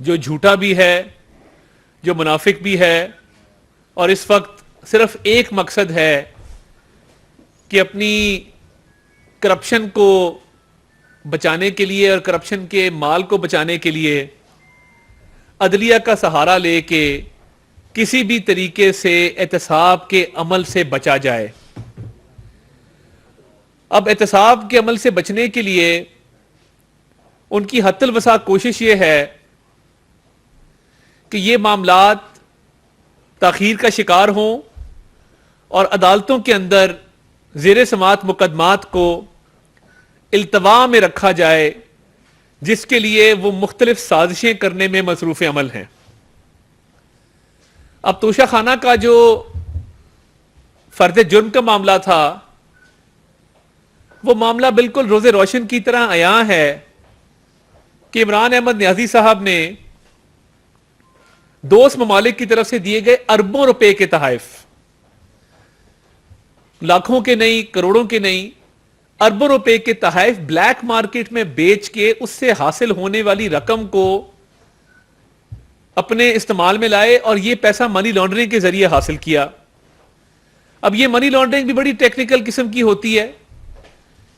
جو جھوٹا بھی ہے، جو منافق بھی ہے، اور اس وقت صرف ایک مقصد ہے کہ اپنی کرپشن کو بچانے کے لیے اور کرپشن کے مال کو بچانے کے لیے عدلیہ کا سہارا لے کے کسی بھی طریقے سے احتساب کے عمل سے بچا جائے۔ اب احتساب کے عمل سے بچنے کے لیے ان کی حد الوسع کوشش یہ ہے کہ یہ معاملات تاخیر کا شکار ہوں اور عدالتوں کے اندر زیر سماعت مقدمات کو التوا میں رکھا جائے، جس کے لیے وہ مختلف سازشیں کرنے میں مصروف عمل ہیں۔ اب توشہ خانہ کا جو فرد جرم کا معاملہ تھا، وہ معاملہ بالکل روز روشن کی طرح عیاں ہے کہ عمران احمد نیازی صاحب نے دوست ممالک کی طرف سے دیے گئے اربوں روپے کے تحائف، لاکھوں کے نہیں، کروڑوں کے نہیں، اربوں روپے کے تحائف بلیک مارکیٹ میں بیچ کے اس سے حاصل ہونے والی رقم کو اپنے استعمال میں لائے اور یہ پیسہ منی لانڈرنگ کے ذریعے حاصل کیا۔ اب یہ منی لانڈرنگ بھی بڑی ٹیکنیکل قسم کی ہوتی ہے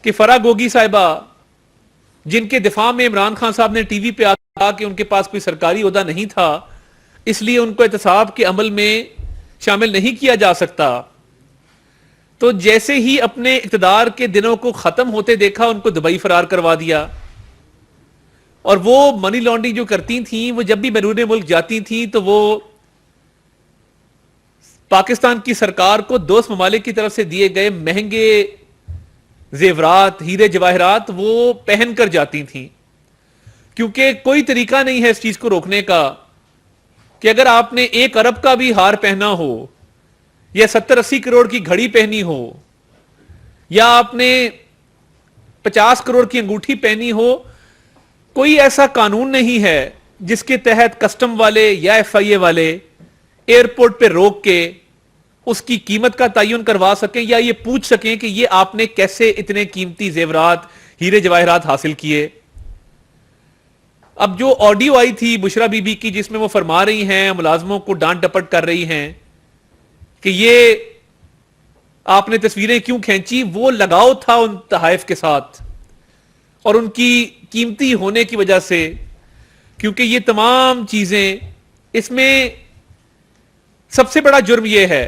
کہ فرا گوگی صاحبہ، جن کے دفاع میں عمران خان صاحب نے ٹی وی پہ کہا کہ ان کے پاس کوئی سرکاری عہدہ نہیں تھا، اس لیے ان کو احتساب کے عمل میں شامل نہیں کیا جا سکتا، تو جیسے ہی اپنے اقتدار کے دنوں کو ختم ہوتے دیکھا ان کو دبئی فرار کروا دیا۔ اور وہ منی لانڈرنگ جو کرتی تھیں، وہ جب بھی بیرون ملک جاتی تھیں تو وہ پاکستان کی سرکار کو دوست ممالک کی طرف سے دیے گئے مہنگے زیورات، ہیرے جواہرات وہ پہن کر جاتی تھیں، کیونکہ کوئی طریقہ نہیں ہے اس چیز کو روکنے کا کہ اگر آپ نے 1 ارب کا بھی ہار پہنا ہو یا 70-80 کروڑ کی گھڑی پہنی ہو یا آپ نے 50 کروڑ کی انگوٹھی پہنی ہو، کوئی ایسا قانون نہیں ہے جس کے تحت کسٹم والے یا ایف آئی اے والے ایئرپورٹ پہ روک کے اس کی قیمت کا تعین کروا سکیں یا یہ پوچھ سکیں کہ یہ آپ نے کیسے اتنے قیمتی زیورات، ہیرے جواہرات حاصل کیے۔ اب جو آڈیو آئی تھی بشرا بی بی کی، جس میں وہ فرما رہی ہیں، ملازموں کو ڈانٹ ڈپٹ کر رہی ہیں کہ یہ آپ نے تصویریں کیوں کھینچی، وہ لگاؤ تھا ان تحائف کے ساتھ اور ان کی قیمتی ہونے کی وجہ سے، کیونکہ یہ تمام چیزیں، اس میں سب سے بڑا جرم یہ ہے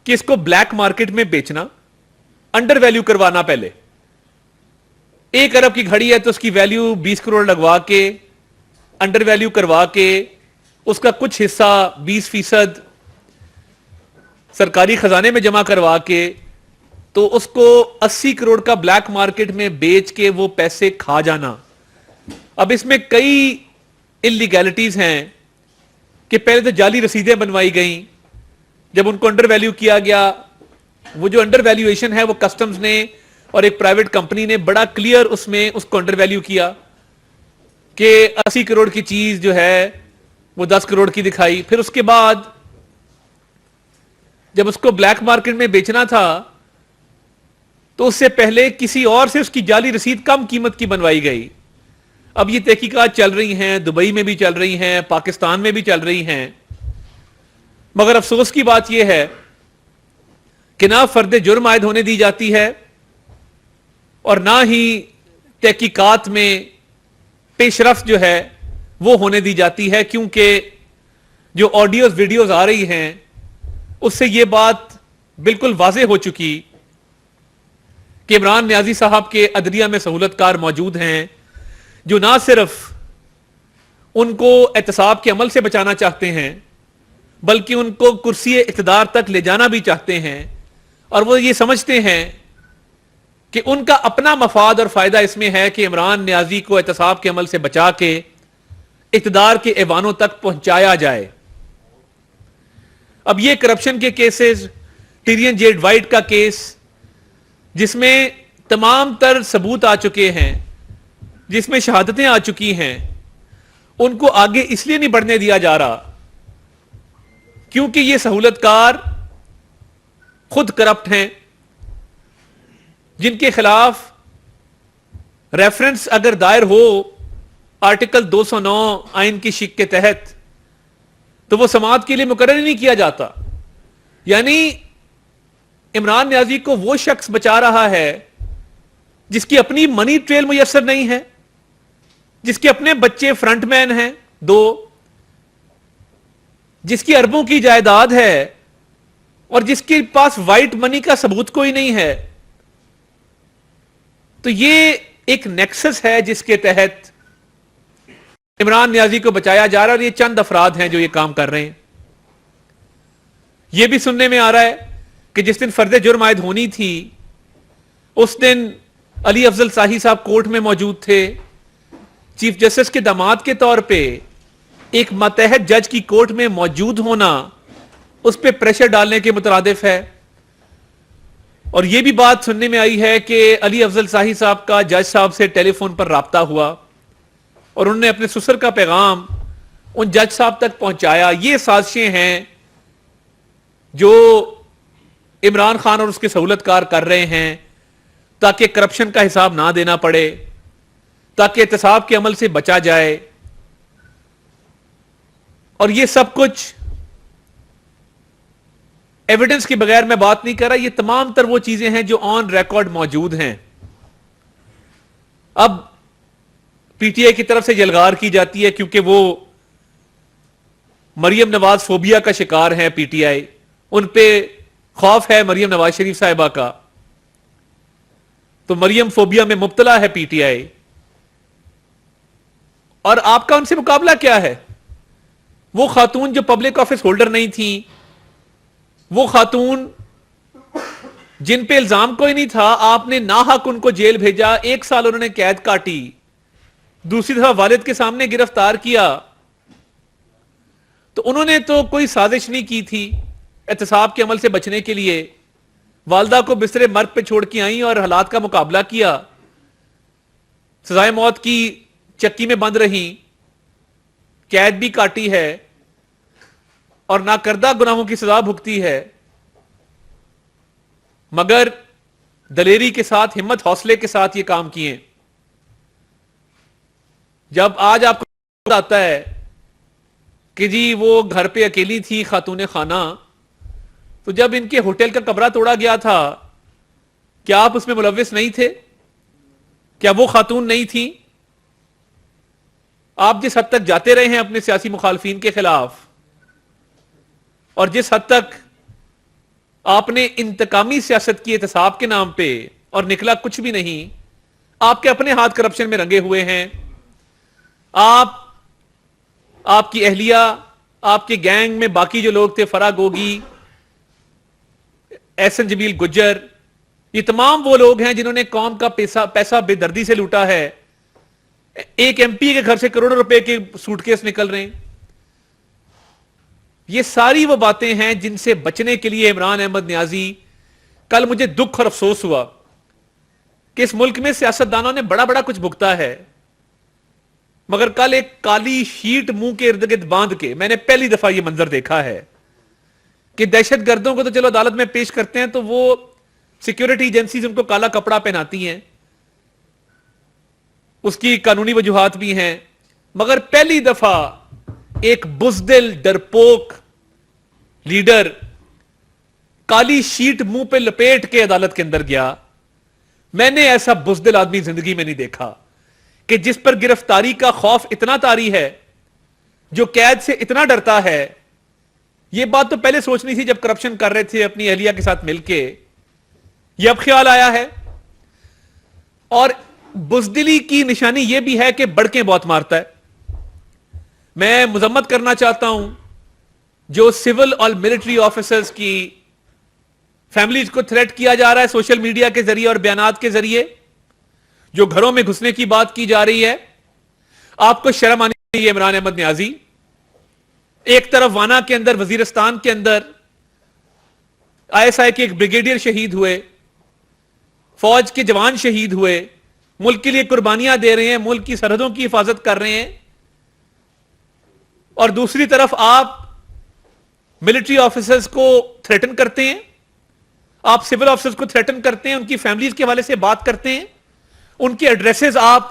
کہ اس کو بلیک مارکیٹ میں بیچنا، انڈر ویلیو کروانا۔ پہلے 1 ارب کی گھڑی ہے تو اس کی ویلیو 20 کروڑ لگوا کے، انڈر ویلیو کروا کے، اس کا کچھ حصہ 20% سرکاری خزانے میں جمع کروا کے، تو اس کو 80 کروڑ کا بلیک مارکیٹ میں بیچ کے وہ پیسے کھا جانا۔ اب اس میں کئی انلیگیلٹیز ہیں کہ پہلے تو جعلی رسیدیں بنوائی گئیں، جب ان کو انڈر ویلیو کیا گیا، وہ جو انڈر ویلیویشن ہے وہ کسٹمز نے اور ایک پرائیویٹ کمپنی نے بڑا کلیئر اس میں اس کو انڈر ویلیو کیا کہ 80 کروڑ کی چیز جو ہے وہ 10 کروڑ کی دکھائی۔ پھر اس کے بعد جب اس کو بلیک مارکیٹ میں بیچنا تھا تو اس سے پہلے کسی اور سے اس کی جعلی رسید کم قیمت کی بنوائی گئی۔ اب یہ تحقیقات چل رہی ہیں، دبئی میں بھی چل رہی ہیں، پاکستان میں بھی چل رہی ہیں، مگر افسوس کی بات یہ ہے کہ نہ فرد جرم عائد ہونے دی جاتی ہے اور نہ ہی تحقیقات میں پیش رفت جو ہے وہ ہونے دی جاتی ہے، کیونکہ جو آڈیوز ویڈیوز آ رہی ہیں اس سے یہ بات بالکل واضح ہو چکی کہ عمران نیازی صاحب کے عدلیہ میں سہولت کار موجود ہیں جو نہ صرف ان کو احتساب کے عمل سے بچانا چاہتے ہیں بلکہ ان کو کرسی اقتدار تک لے جانا بھی چاہتے ہیں، اور وہ یہ سمجھتے ہیں کہ ان کا اپنا مفاد اور فائدہ اس میں ہے کہ عمران نیازی کو احتساب کے عمل سے بچا کے اقتدار کے ایوانوں تک پہنچایا جائے۔ اب یہ کرپشن کے کیسز، ٹیرین جیڈ وائٹ کا کیس، جس میں تمام تر ثبوت آ چکے ہیں، جس میں شہادتیں آ چکی ہیں، ان کو آگے اس لیے نہیں بڑھنے دیا جا رہا کیونکہ یہ سہولت کار خود کرپٹ ہیں، جن کے خلاف ریفرنس اگر دائر ہو آرٹیکل 209 آئین کی شق کے تحت تو وہ سماعت کے لیے مقرر ہی نہیں کیا جاتا. یعنی عمران نیازی کو وہ شخص بچا رہا ہے جس کی اپنی منی ٹریل میسر نہیں ہے, جس کے اپنے بچے فرنٹ مین ہیں 2, جس کی اربوں کی جائیداد ہے اور جس کے پاس وائٹ منی کا ثبوت کوئی نہیں ہے. تو یہ ایک نیکسس ہے جس کے تحت عمران نیازی کو بچایا جا رہا ہے, اور یہ چند افراد ہیں جو یہ کام کر رہے ہیں. یہ بھی سننے میں آ رہا ہے کہ جس دن فرد جرم عائد ہونی تھی اس دن علی افضل شاہی صاحب کورٹ میں موجود تھے. چیف جسٹس کے داماد کے طور پہ ایک ماتحت جج کی کورٹ میں موجود ہونا اس پہ پریشر ڈالنے کے مترادف ہے. اور یہ بھی بات سننے میں آئی ہے کہ علی افضل شاہی صاحب کا جج صاحب سے ٹیلی فون پر رابطہ ہوا اور انہوں نے اپنے سسر کا پیغام ان جج صاحب تک پہنچایا. یہ سازشیں ہیں جو عمران خان اور اس کے سہولت کار کر رہے ہیں تاکہ کرپشن کا حساب نہ دینا پڑے, تاکہ احتساب کے عمل سے بچا جائے. اور یہ سب کچھ ایویڈنس کے بغیر میں بات نہیں کر رہا, یہ تمام تر وہ چیزیں ہیں جو آن ریکارڈ موجود ہیں. اب پی ٹی آئی کی طرف سے جلغار کی جاتی ہے کیونکہ وہ مریم نواز فوبیا کا شکار ہیں. پی ٹی آئی ان پہ خوف ہے مریم نواز شریف صاحبہ کا, تو مریم فوبیا میں مبتلا ہے پی ٹی آئی. اور آپ کا ان سے مقابلہ کیا ہے؟ وہ خاتون جو پبلک آفس ہولڈر نہیں تھی, وہ خاتون جن پہ الزام کوئی نہیں تھا, آپ نے ناحق ان کو جیل بھیجا, 1 سال انہوں نے قید کاٹی, دوسری دفعہ والد کے سامنے گرفتار کیا. تو انہوں نے تو کوئی سازش نہیں کی تھی احتساب کے عمل سے بچنے کے لیے. والدہ کو بستر مرگ پہ چھوڑ کے آئیں اور حالات کا مقابلہ کیا, سزائے موت کی چکی میں بند رہی, قید بھی کاٹی ہے اور ناکردہ گناہوں کی سزا بھگتی ہے, مگر دلیری کے ساتھ, ہمت حوصلے کے ساتھ یہ کام کیے. جب آج آپ کو آتا ہے کہ جی وہ گھر پہ اکیلی تھی خاتون خانہ, تو جب ان کے ہوٹل کا کمرہ توڑا گیا تھا کیا آپ اس میں ملوث نہیں تھے؟ کیا وہ خاتون نہیں تھی؟ آپ جس حد تک جاتے رہے ہیں اپنے سیاسی مخالفین کے خلاف, اور جس حد تک آپ نے انتقامی سیاست کی احتساب کے نام پہ, اور نکلا کچھ بھی نہیں, آپ کے اپنے ہاتھ کرپشن میں رنگے ہوئے ہیں. آپ کی اہلیہ, آپ کے گینگ میں باقی جو لوگ تھے, فرا گوگی, احسن جمیل گجر, یہ تمام وہ لوگ ہیں جنہوں نے قوم کا پیسہ بے دردی سے لوٹا ہے. ایک ایم پی کے گھر سے کروڑوں روپے کے سوٹ کیس نکل رہے ہیں. یہ ساری وہ باتیں ہیں جن سے بچنے کے لیے عمران احمد نیازی, کل مجھے دکھ اور افسوس ہوا کہ اس ملک میں سیاستدانوں نے بڑا کچھ بھگتا ہے, مگر کل ایک کالی شیٹ منہ کے ارد گرد باندھ کے میں نے پہلی دفعہ یہ منظر دیکھا ہے کہ دہشت گردوں کو تو چلو عدالت میں پیش کرتے ہیں تو وہ سیکیورٹی ایجنسیز ان کو کالا کپڑا پہناتی ہیں, اس کی قانونی وجوہات بھی ہیں, مگر پہلی دفعہ ایک بزدل ڈرپوک لیڈر کالی شیٹ منہ پہ لپیٹ کے عدالت کے اندر گیا. میں نے ایسا بزدل آدمی زندگی میں نہیں دیکھا کہ جس پر گرفتاری کا خوف اتنا طاری ہے, جو قید سے اتنا ڈرتا ہے. یہ بات تو پہلے سوچنی تھی جب کرپشن کر رہے تھے اپنی اہلیہ کے ساتھ مل کے, یہ اب خیال آیا ہے. اور بزدلی کی نشانی یہ بھی ہے کہ بڑکیں بہت مارتا ہے. میں مذمت کرنا چاہتا ہوں جو سول اور ملٹری آفیسرز کی فیملیز کو تھریٹ کیا جا رہا ہے سوشل میڈیا کے ذریعے اور بیانات کے ذریعے, جو گھروں میں گھسنے کی بات کی جا رہی ہے. آپ کو شرم آنی چاہیے عمران احمد نیازی. ایک طرف وانا کے اندر, وزیرستان کے اندر آئی ایس آئی کے ایک بریگیڈیئر شہید ہوئے, فوج کے جوان شہید ہوئے, ملک کے لیے قربانیاں دے رہے ہیں, ملک کی سرحدوں کی حفاظت کر رہے ہیں, اور دوسری طرف آپ ملٹری آفیسرز کو تھریٹن کرتے ہیں, آپ سول آفیسرز کو تھریٹن کرتے ہیں, ان کی فیملیز کے حوالے سے بات کرتے ہیں, ان کے ایڈریسز آپ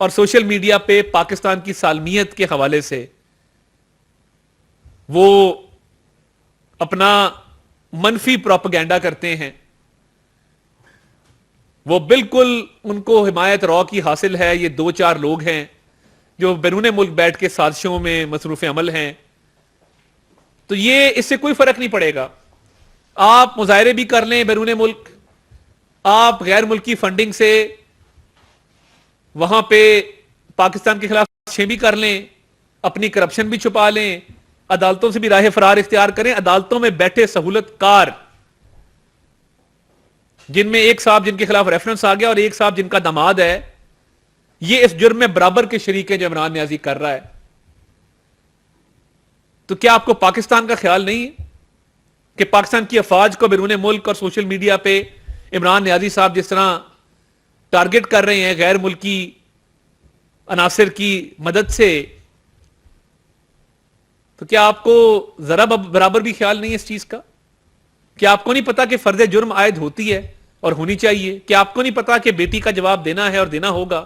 اور سوشل میڈیا پہ پاکستان کی سالمیت کے حوالے سے وہ اپنا منفی پروپیگنڈا کرتے ہیں. وہ بالکل ان کو حمایت رو کی حاصل ہے. یہ 2-4 لوگ ہیں جو بیرون ملک بیٹھ کے سازشوں میں مصروف عمل ہیں. تو یہ اس سے کوئی فرق نہیں پڑے گا. آپ مظاہرے بھی کر لیں بیرون ملک, آپ غیر ملکی فنڈنگ سے وہاں پہ پاکستان کے خلاف سازشیں بھی کر لیں, اپنی کرپشن بھی چھپا لیں, عدالتوں سے بھی راہ فرار اختیار کریں. عدالتوں میں بیٹھے سہولت کار, جن میں ایک صاحب جن کے خلاف ریفرنس آ گیا اور ایک صاحب جن کا داماد ہے, یہ اس جرم میں برابر کے شریک ہیں جو عمران نیازی کر رہا ہے. تو کیا آپ کو پاکستان کا خیال نہیں ہے کہ پاکستان کی افواج کو بیرون ملک اور سوشل میڈیا پہ عمران نیازی صاحب جس طرح ٹارگٹ کر رہے ہیں غیر ملکی عناصر کی مدد سے, تو کیا آپ کو ذرا برابر بھی خیال نہیں ہے اس چیز کا؟ کیا آپ کو نہیں پتا کہ فرض جرم عائد ہوتی ہے اور ہونی چاہیے؟ کیا آپ کو نہیں پتا کہ بیٹی کا جواب دینا ہے اور دینا ہوگا؟